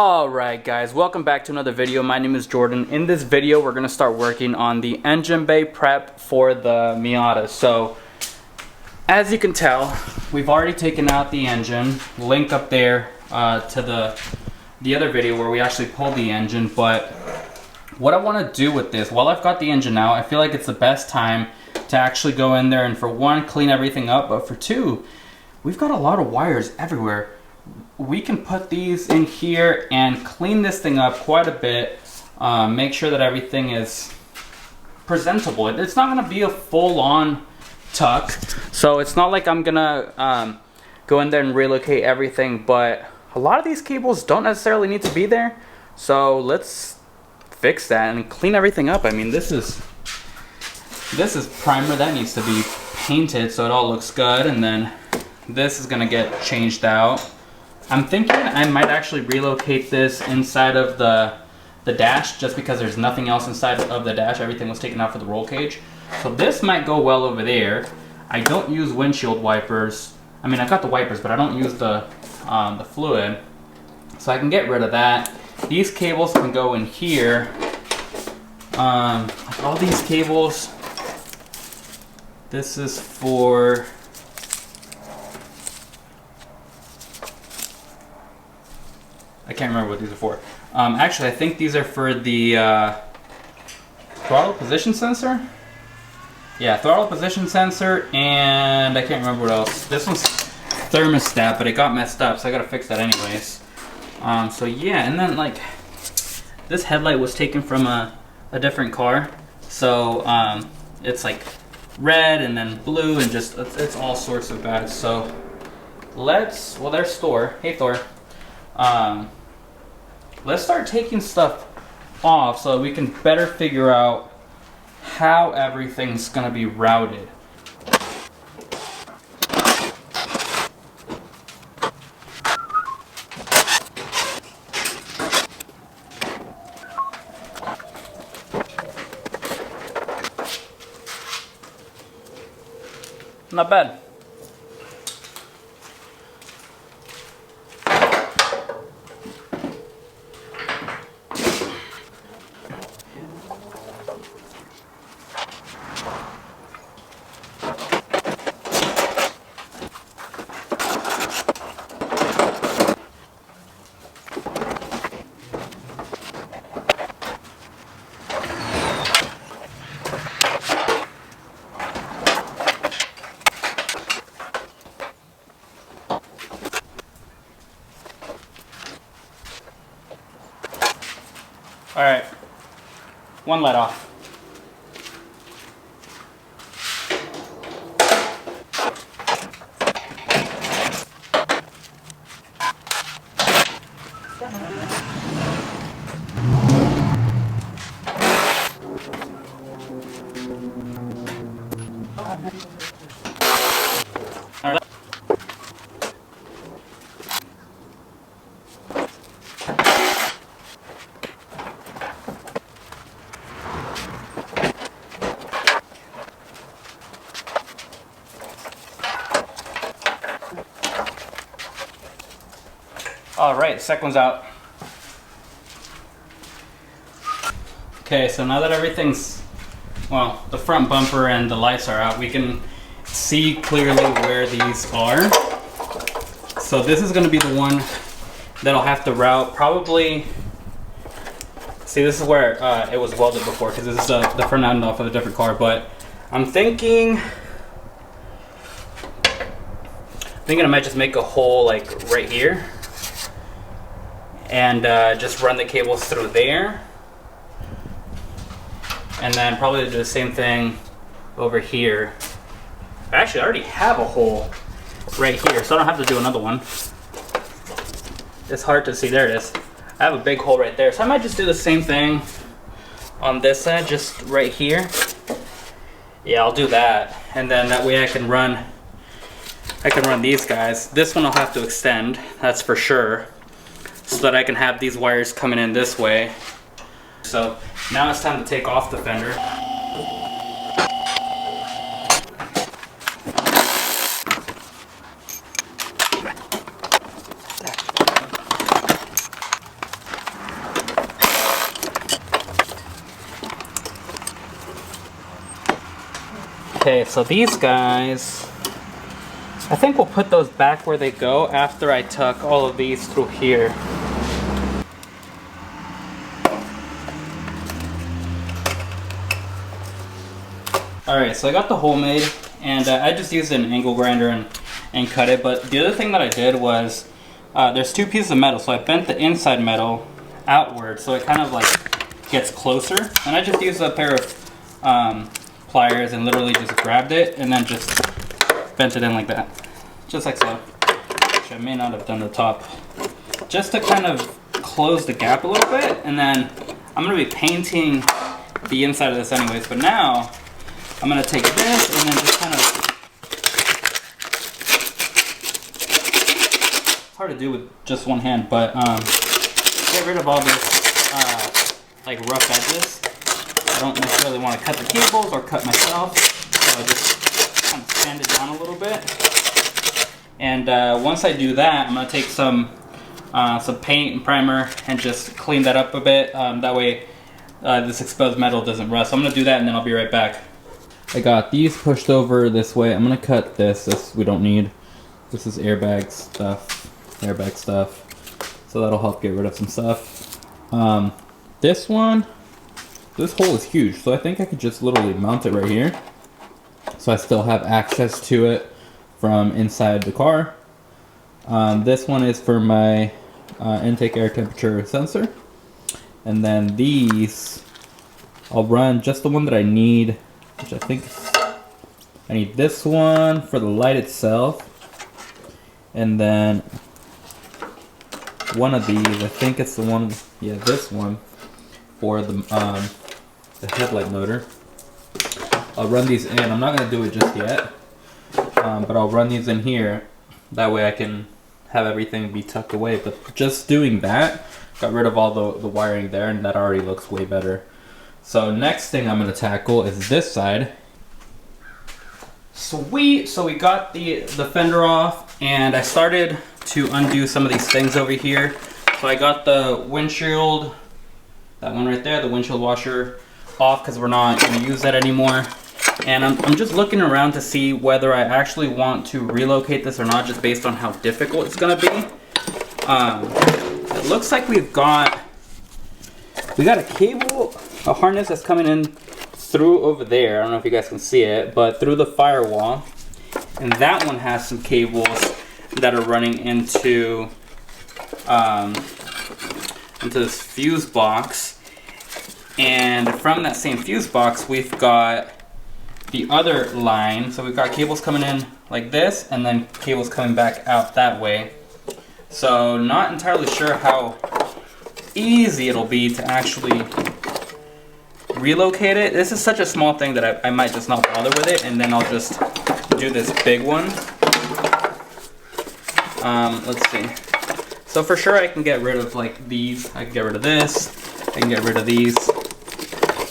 Alright guys, welcome back to another video. My name is Jordan. In this video we're going to start working on the engine bay prep for the Miata. So as you can tell, we've already taken out the engine. Link up there to the other video where we actually pulled the engine. But what I want to do with this, while I've got the engine out, I feel like it's the best time to actually go in there and, for one, clean everything up, but for two, we've got a lot of wires everywhere. We can put these in here and clean this thing up quite a bit, make sure that everything is presentable. It's not going to be a full-on tuck, so it's not like I'm going to go in there and relocate everything, but a lot of these cables don't necessarily need to be there, so let's fix that and clean everything up. I mean, this is primer that needs to be painted so it all looks good, and then this is going to get changed out. I'm thinking I might actually relocate this inside of the dash, just because there's nothing else inside of the dash. Everything was taken out for the roll cage. So this might go well over there. I don't use windshield wipers. I mean, I've got the wipers, but I don't use the fluid. So I can get rid of that. These cables can go in here. Like all these cables. This is for... I can't remember what these are for. Actually, I think these are for the throttle position sensor. Yeah, throttle position sensor, and I can't remember what else. This one's thermostat, but it got messed up, so I gotta fix that anyways. So yeah, and then like this headlight was taken from a different car, so it's like red and then blue and just it's all sorts of bad. So let's, well, there's Thor. Hey Thor. Let's start taking stuff off so we can better figure out how everything's gonna be routed. Not bad. All right, one let off. All right. All right, second one's out. Okay, so now that everything's, well, the front bumper and the lights are out, we can see clearly where these are. So this is gonna be the one that I'll have to route probably. See, this is where it was welded before, because this is the front end off of a different car, but I'm thinking I might just make a hole like right here and just run the cables through there, and then probably do the same thing over here. Actually, I already have a hole right here, so I don't have to do another one. It's hard to see. There it is. I have a big hole right there, so I might just do the same thing on this side, just right here. Yeah, I'll do that, and then that way I can run these guys. This one I'll have to extend, that's for sure, so that I can have these wires coming in this way. So now it's time to take off the fender. Okay, so these guys, I think we'll put those back where they go after I tuck all of these through here. Alright, so I got the hole made, and I just used an angle grinder and cut it, but the other thing that I did was, there's two pieces of metal, so I bent the inside metal outward so it kind of like gets closer, and I just used a pair of pliers and literally just grabbed it and then just bent it in like that, just like so, which I may not have done the top, just to kind of close the gap a little bit. And then I'm going to be painting the inside of this anyways, but now I'm going to take this and then just kind of, it's hard to do with just one hand, but get rid of all this like rough edges. I don't necessarily want to cut the cables or cut myself, so I just kind of sand it down a little bit. And once I do that, I'm going to take some paint and primer and just clean that up a bit. That way this exposed metal doesn't rust. So I'm going to do that and then I'll be right back. I got these pushed over this way. I'm going to cut this we don't need. This is airbag stuff, so that'll help get rid of some stuff. This hole is huge, so I think I could just literally mount it right here, so I still have access to it from inside the car. This one is for my intake air temperature sensor, and then these I'll run just the one that I need, which I think I need this one for the light itself, and then one of these, I think it's the one, yeah, this one for the headlight motor. I'll run these in. I'm not going to do it just yet, but I'll run these in here. That way I can have everything be tucked away. But just doing that got rid of all the wiring there, and that already looks way better. So next thing I'm going to tackle is this side. Sweet! So we got the fender off, and I started to undo some of these things over here. So I got the windshield, that one right there, the windshield washer off because we're not going to use that anymore. And I'm just looking around to see whether I actually want to relocate this or not, just based on how difficult it's going to be. It looks like we got a cable, a harness that's coming in through over there. I don't know if you guys can see it, but through the firewall. And that one has some cables that are running into this fuse box. And from that same fuse box, we've got the other line. So we've got cables coming in like this, and then cables coming back out that way. So not entirely sure how easy it'll be to actually relocate it. This is such a small thing that I might just not bother with it, and then I'll just do this big one. Let's see. So for sure I can get rid of like these. I can get rid of this. I can get rid of these.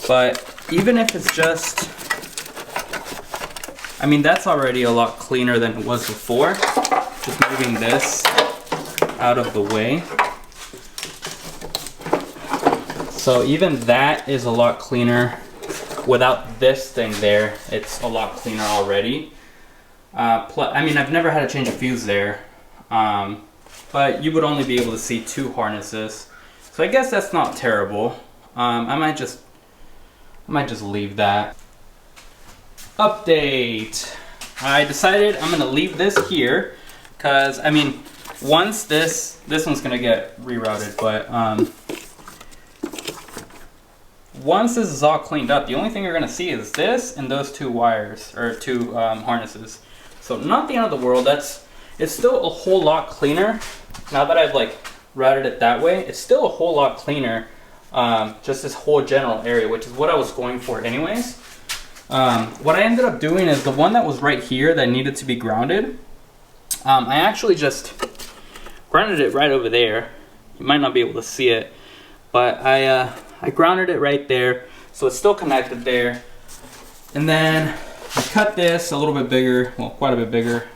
But even if it's just, I mean, that's already a lot cleaner than it was before. Just moving this out of the way. So even that is a lot cleaner. Without this thing there, it's a lot cleaner already. I mean, I've never had to change a fuse there. But you would only be able to see 2 harnesses. So I guess that's not terrible. I might just leave that. Update. I decided I'm gonna leave this here, cause I mean, once this one's gonna get rerouted, but once this is all cleaned up, the only thing you're gonna see is this and those 2 wires, or 2 harnesses. So not the end of the world. It's still a whole lot cleaner. Now that I've like routed it that way, it's still a whole lot cleaner. Just this whole general area, which is what I was going for anyways. What I ended up doing is the one that was right here that needed to be grounded, I actually just grounded it right over there. You might not be able to see it, but I grounded it right there, so it's still connected there. And then I cut this a little bit bigger, well, quite a bit bigger.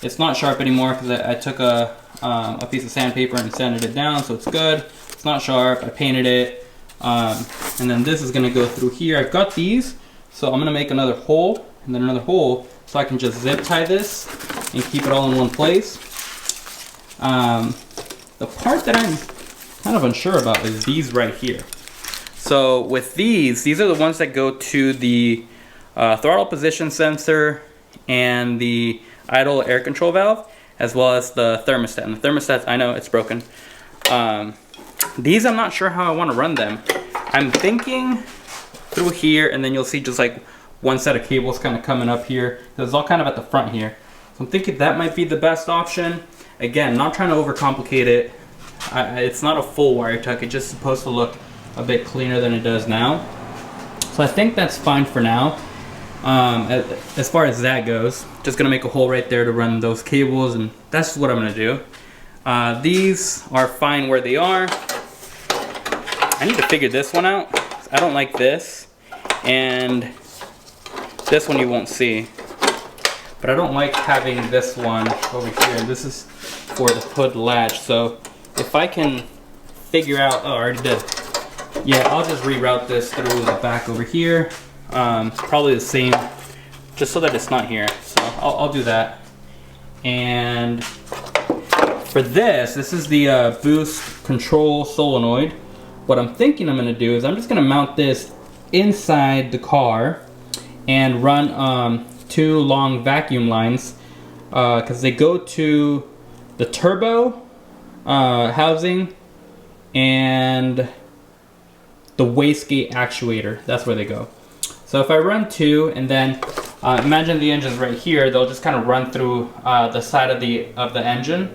It's not sharp anymore because I took a piece of sandpaper and sanded it down, so it's good. It's not sharp. I painted it, and then this is gonna go through here. I've got these So I'm gonna make another hole and then another hole so I can just zip tie this and keep it all in one place. The part that I'm kind of unsure about is these right here. So with these are the ones that go to the throttle position sensor and the idle air control valve, as well as the thermostat. And the thermostat, I know it's broken. These, I'm not sure how I want to run them. I'm thinking through here, and then you'll see just like one set of cables kind of coming up here. It's all kind of at the front here. So I'm thinking that might be the best option. Again, not trying to overcomplicate it. It's not a full wire tuck. It's just supposed to look a bit cleaner than it does now. So I think that's fine for now. As far as that goes, just gonna make a hole right there to run those cables, and that's what I'm gonna do. These are fine where they are. I need to figure this one out. I don't like this, and this one you won't see. But I don't like having this one over here. This is for the hood latch. So if I can figure out, oh, I already did. Yeah, I'll just reroute this through the back over here. Probably the same, just so that it's not here. So I'll do that. And for this is the boost control solenoid. What I'm thinking I'm gonna do is I'm just gonna mount this inside the car and run 2 long vacuum lines, because they go to the turbo housing and the wastegate actuator. That's where they go. So if I run 2, and then imagine the engine's right here, they'll just kind of run through the side of the engine.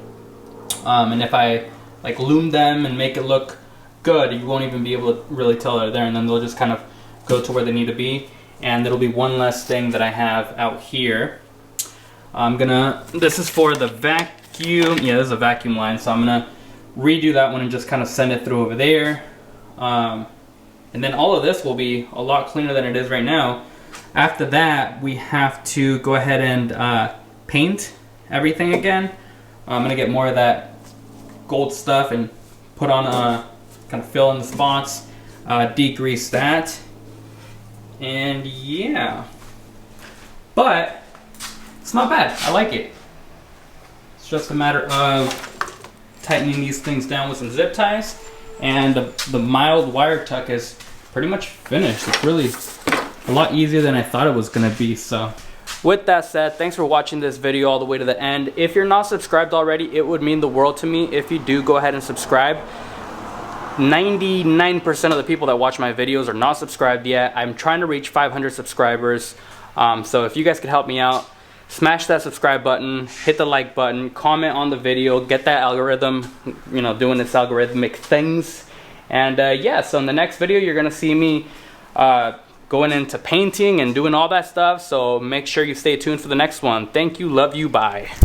And if I like loom them and make it look good, you won't even be able to really tell they're there, and then they'll just kind of go to where they need to be. And it'll be one less thing that I have out here. This is for the vacuum. Yeah, this is a vacuum line, so I'm gonna redo that one and just kind of send it through over there. And then all of this will be a lot cleaner than it is right now. After that, we have to go ahead and paint everything again. I'm gonna get more of that gold stuff and put on, kind of fill in the spots, degrease that. And yeah, but it's not bad. I like it. It's just a matter of tightening these things down with some zip ties, and the mild wire tuck is pretty much finished. It's really a lot easier than I thought it was gonna be. So with that said, thanks for watching this video all the way to the end. If you're not subscribed already, it would mean the world to me if you do go ahead and subscribe. 99% of the people that watch my videos are not subscribed yet. I'm trying to reach 500 subscribers. So if you guys could help me out, smash that subscribe button, hit the like button, comment on the video, get that algorithm, you know, doing its algorithmic things. And yeah, so in the next video, you're gonna see me going into painting and doing all that stuff. So make sure you stay tuned for the next one. Thank you, love you, bye.